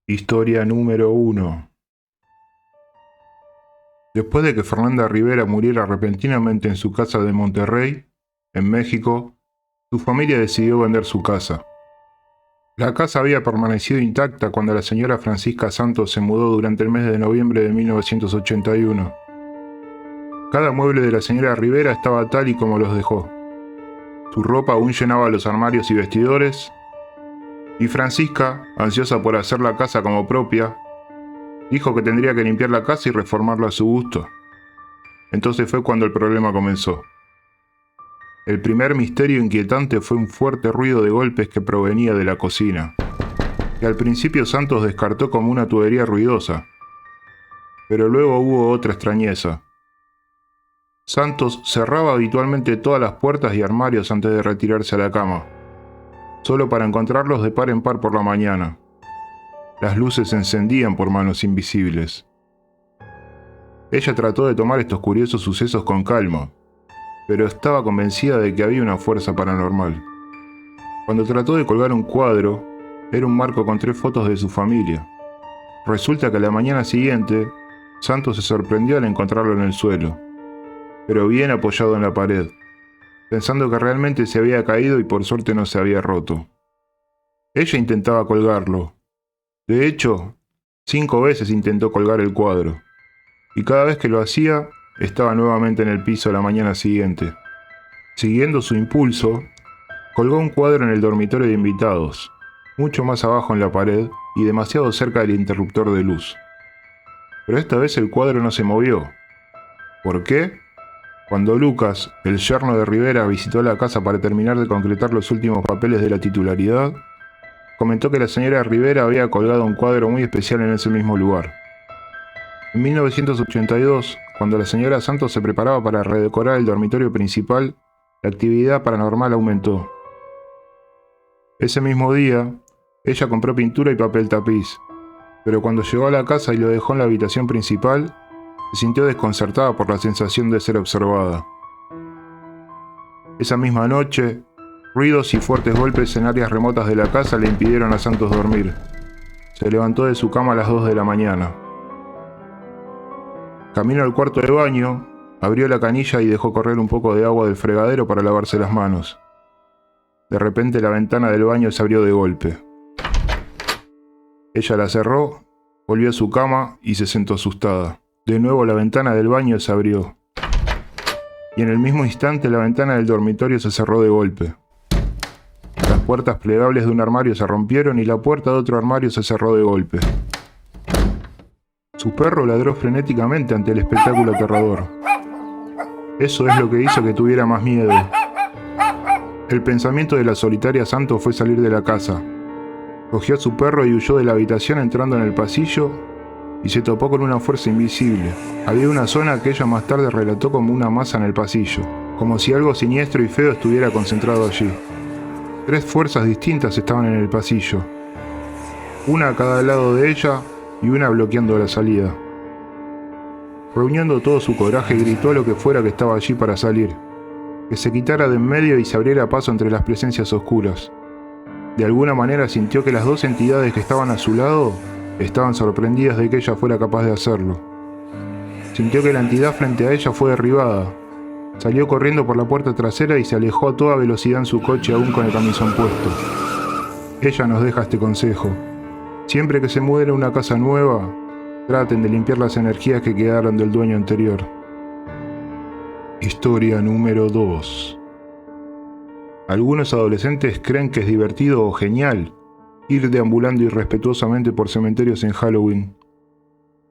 Historia número 1. Después de que Fernanda Rivera muriera repentinamente en su casa de Monterrey, en México, su familia decidió vender su casa. La casa había permanecido intacta cuando la señora Francisca Santos se mudó durante el mes de noviembre de 1981. Cada mueble de la señora Rivera estaba tal y como los dejó. Su ropa aún llenaba los armarios y vestidores, y Francisca, ansiosa por hacer la casa como propia, dijo que tendría que limpiar la casa y reformarla a su gusto. Entonces fue cuando el problema comenzó. El primer misterio inquietante fue un fuerte ruido de golpes que provenía de la cocina, que al principio Santos descartó como una tubería ruidosa, pero luego hubo otra extrañeza. Santos cerraba habitualmente todas las puertas y armarios antes de retirarse a la cama, solo para encontrarlos de par en par por la mañana. Las luces se encendían por manos invisibles. Ella trató de tomar estos curiosos sucesos con calma, pero estaba convencida de que había una fuerza paranormal. Cuando trató de colgar un cuadro, era un marco con 3 fotos de su familia. Resulta que a la mañana siguiente, Santos se sorprendió al encontrarlo en el suelo, pero bien apoyado en la pared, pensando que realmente se había caído y por suerte no se había roto. Ella intentaba colgarlo. De hecho, 5 veces intentó colgar el cuadro, y cada vez que lo hacía, estaba nuevamente en el piso la mañana siguiente. Siguiendo su impulso, colgó un cuadro en el dormitorio de invitados, mucho más abajo en la pared y demasiado cerca del interruptor de luz. Pero esta vez el cuadro no se movió. ¿Por qué? Cuando Lucas, el yerno de Rivera, visitó la casa para terminar de concretar los últimos papeles de la titularidad, comentó que la señora Rivera había colgado un cuadro muy especial en ese mismo lugar. En 1982, cuando la señora Santos se preparaba para redecorar el dormitorio principal, la actividad paranormal aumentó. Ese mismo día, ella compró pintura y papel tapiz, pero cuando llegó a la casa y lo dejó en la habitación principal, se sintió desconcertada por la sensación de ser observada. Esa misma noche, ruidos y fuertes golpes en áreas remotas de la casa le impidieron a Santos dormir. Se levantó de su cama a las 2 de la mañana. Caminó al cuarto de baño, abrió la canilla y dejó correr un poco de agua del fregadero para lavarse las manos. De repente la ventana del baño se abrió de golpe. Ella la cerró, volvió a su cama y se sentó asustada. De nuevo la ventana del baño se abrió. Y en el mismo instante la ventana del dormitorio se cerró de golpe. Las puertas plegables de un armario se rompieron y la puerta de otro armario se cerró de golpe. Su perro ladró frenéticamente ante el espectáculo aterrador. Eso es lo que hizo que tuviera más miedo. El pensamiento de la solitaria Santos fue salir de la casa. Cogió a su perro y huyó de la habitación entrando en el pasillo y se topó con una fuerza invisible. Había una zona que ella más tarde relató como una masa en el pasillo, como si algo siniestro y feo estuviera concentrado allí. 3 fuerzas distintas estaban en el pasillo, una a cada lado de ella y una bloqueando la salida. Reuniendo todo su coraje, gritó a lo que fuera que estaba allí para salir, que se quitara de en medio y se abriera paso entre las presencias oscuras. De alguna manera sintió que las 2 entidades que estaban a su lado estaban sorprendidas de que ella fuera capaz de hacerlo. Sintió que la entidad frente a ella fue derribada. Salió corriendo por la puerta trasera y se alejó a toda velocidad en su coche aún con el camisón puesto. Ella nos deja este consejo. Siempre que se muden a una casa nueva, traten de limpiar las energías que quedaron del dueño anterior. Historia número 2. Algunos adolescentes creen que es divertido o genial ir deambulando irrespetuosamente por cementerios en Halloween.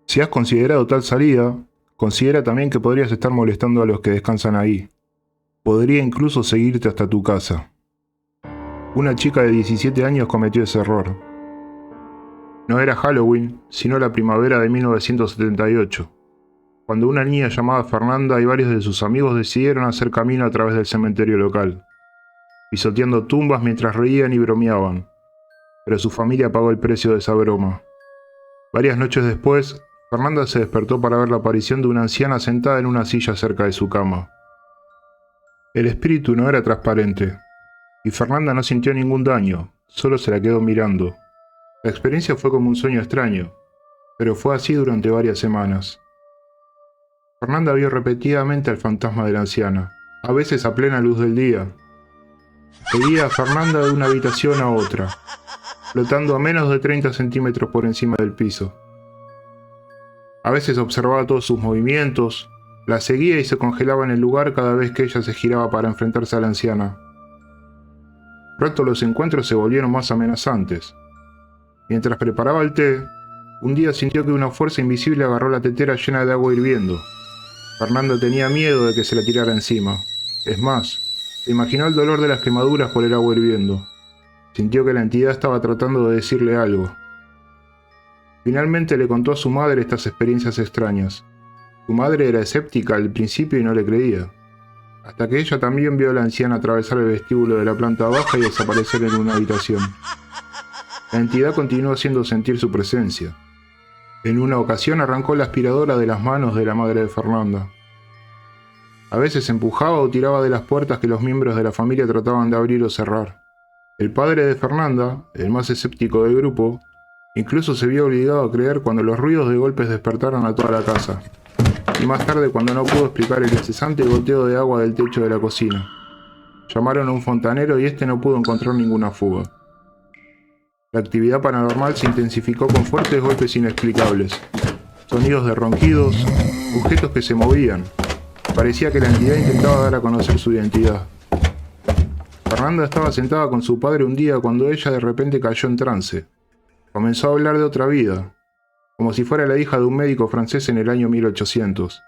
Si has considerado tal salida, considera también que podrías estar molestando a los que descansan ahí. Podría incluso seguirte hasta tu casa. Una chica de 17 años cometió ese error. No era Halloween, sino la primavera de 1978, cuando una niña llamada Fernanda y varios de sus amigos decidieron hacer camino a través del cementerio local, pisoteando tumbas mientras reían y bromeaban, pero su familia pagó el precio de esa broma. Varias noches después, Fernanda se despertó para ver la aparición de una anciana sentada en una silla cerca de su cama. El espíritu no era transparente, y Fernanda no sintió ningún daño, solo se la quedó mirando. La experiencia fue como un sueño extraño, pero fue así durante varias semanas. Fernanda vio repetidamente al fantasma de la anciana, a veces a plena luz del día. Seguía a Fernanda de una habitación a otra, flotando a menos de 30 centímetros por encima del piso. A veces observaba todos sus movimientos, la seguía y se congelaba en el lugar cada vez que ella se giraba para enfrentarse a la anciana. Pronto los encuentros se volvieron más amenazantes. Mientras preparaba el té, un día sintió que una fuerza invisible agarró la tetera llena de agua hirviendo. Fernanda tenía miedo de que se la tirara encima. Es más, se imaginó el dolor de las quemaduras por el agua hirviendo. Sintió que la entidad estaba tratando de decirle algo. Finalmente le contó a su madre estas experiencias extrañas. Su madre era escéptica al principio y no le creía, hasta que ella también vio a la anciana atravesar el vestíbulo de la planta baja y desaparecer en una habitación. La entidad continuó haciendo sentir su presencia. En una ocasión arrancó la aspiradora de las manos de la madre de Fernanda. A veces empujaba o tiraba de las puertas que los miembros de la familia trataban de abrir o cerrar. El padre de Fernanda, el más escéptico del grupo, incluso se vio obligado a creer cuando los ruidos de golpes despertaron a toda la casa, y más tarde cuando no pudo explicar el incesante goteo de agua del techo de la cocina. Llamaron a un fontanero y este no pudo encontrar ninguna fuga. La actividad paranormal se intensificó con fuertes golpes inexplicables, sonidos de ronquidos, objetos que se movían. Parecía que la entidad intentaba dar a conocer su identidad. Fernanda estaba sentada con su padre un día cuando ella de repente cayó en trance. Comenzó a hablar de otra vida, como si fuera la hija de un médico francés en el año 1800.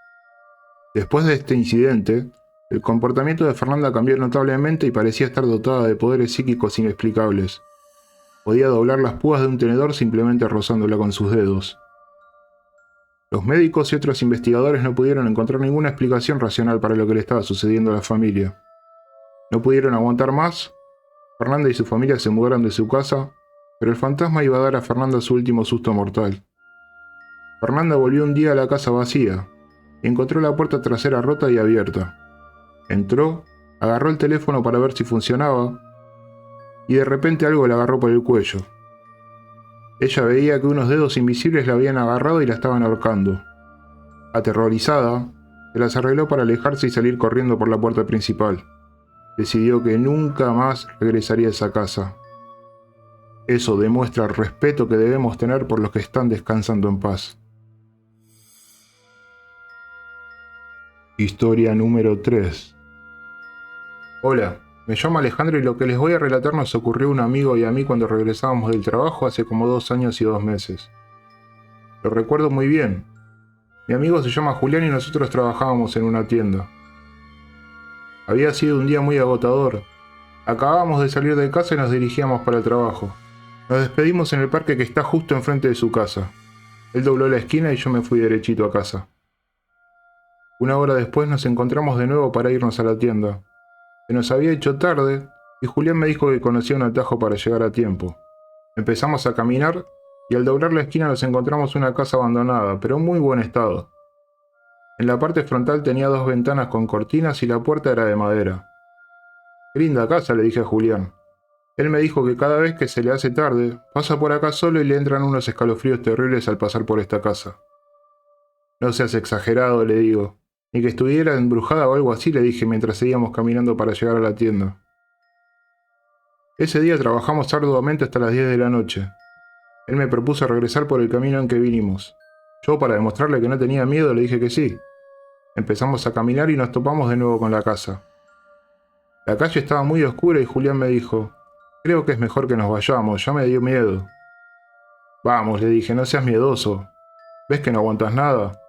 Después de este incidente, el comportamiento de Fernanda cambió notablemente y parecía estar dotada de poderes psíquicos inexplicables. Podía doblar las púas de un tenedor simplemente rozándola con sus dedos. Los médicos y otros investigadores no pudieron encontrar ninguna explicación racional para lo que le estaba sucediendo a la familia. No pudieron aguantar más. Fernanda y su familia se mudaron de su casa, pero el fantasma iba a dar a Fernanda su último susto mortal. Fernanda volvió un día a la casa vacía y encontró la puerta trasera rota y abierta. Entró, agarró el teléfono para ver si funcionaba, y de repente algo la agarró por el cuello. Ella veía que unos dedos invisibles la habían agarrado y la estaban ahorcando. Aterrorizada, se las arregló para alejarse y salir corriendo por la puerta principal. Decidió que nunca más regresaría a esa casa. Eso demuestra el respeto que debemos tener por los que están descansando en paz. Historia número 3. Hola, me llamo Alejandro y lo que les voy a relatar nos ocurrió a un amigo y a mí cuando regresábamos del trabajo hace como 2 años y 2 meses. Lo recuerdo muy bien. Mi amigo se llama Julián y nosotros trabajábamos en una tienda. Había sido un día muy agotador. Acabábamos de salir de casa y nos dirigíamos para el trabajo. Nos despedimos en el parque que está justo enfrente de su casa. Él dobló la esquina y yo me fui derechito a casa. 1 hora después nos encontramos de nuevo para irnos a la tienda. Se nos había hecho tarde y Julián me dijo que conocía un atajo para llegar a tiempo. Empezamos a caminar y al doblar la esquina nos encontramos una casa abandonada, pero en muy buen estado. En la parte frontal tenía 2 ventanas con cortinas y la puerta era de madera. «Qué linda casa», le dije a Julián. Él me dijo que cada vez que se le hace tarde, pasa por acá solo y le entran unos escalofríos terribles al pasar por esta casa. «No seas exagerado», le digo. «Ni que estuviera embrujada o algo así», le dije mientras seguíamos caminando para llegar a la tienda. Ese día trabajamos arduamente hasta las 10 de la noche. Él me propuso regresar por el camino en que vinimos. Yo, para demostrarle que no tenía miedo, le dije que sí. Empezamos a caminar y nos topamos de nuevo con la casa. La calle estaba muy oscura y Julián me dijo: «Creo que es mejor que nos vayamos, ya me dio miedo». «Vamos», le dije, «no seas miedoso. ¿Ves que no aguantas nada?».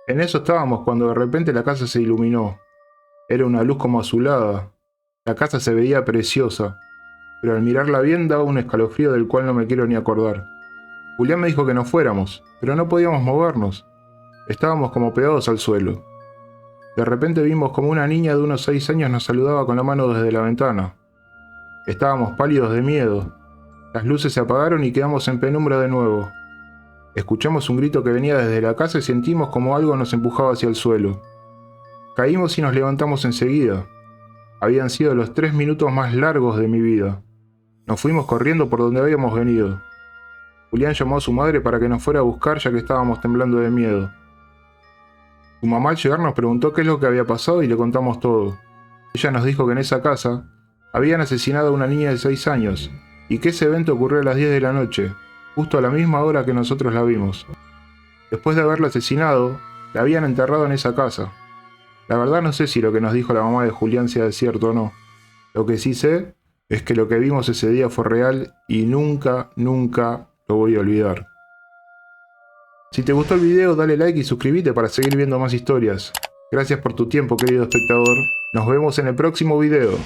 En eso estábamos cuando de repente la casa se iluminó. Era una luz como azulada. La casa se veía preciosa, pero al mirarla bien daba un escalofrío del cual no me quiero ni acordar. Julián me dijo que nos fuéramos, pero no podíamos movernos. Estábamos como pegados al suelo. De repente vimos como una niña de unos 6 años nos saludaba con la mano desde la ventana. Estábamos pálidos de miedo. Las luces se apagaron y quedamos en penumbra de nuevo. Escuchamos un grito que venía desde la casa y sentimos como algo nos empujaba hacia el suelo. Caímos y nos levantamos enseguida. Habían sido los 3 minutos más largos de mi vida. Nos fuimos corriendo por donde habíamos venido. Julián llamó a su madre para que nos fuera a buscar ya que estábamos temblando de miedo. Su mamá al llegar nos preguntó qué es lo que había pasado y le contamos todo. Ella nos dijo que en esa casa habían asesinado a una niña de 6 años y que ese evento ocurrió a las 10 de la noche, justo a la misma hora que nosotros la vimos. Después de haberla asesinado, la habían enterrado en esa casa. La verdad no sé si lo que nos dijo la mamá de Julián sea cierto o no. Lo que sí sé es que lo que vimos ese día fue real y nunca, nunca lo voy a olvidar. Si te gustó el video, dale like y suscríbete para seguir viendo más historias. Gracias por tu tiempo, querido espectador. Nos vemos en el próximo video.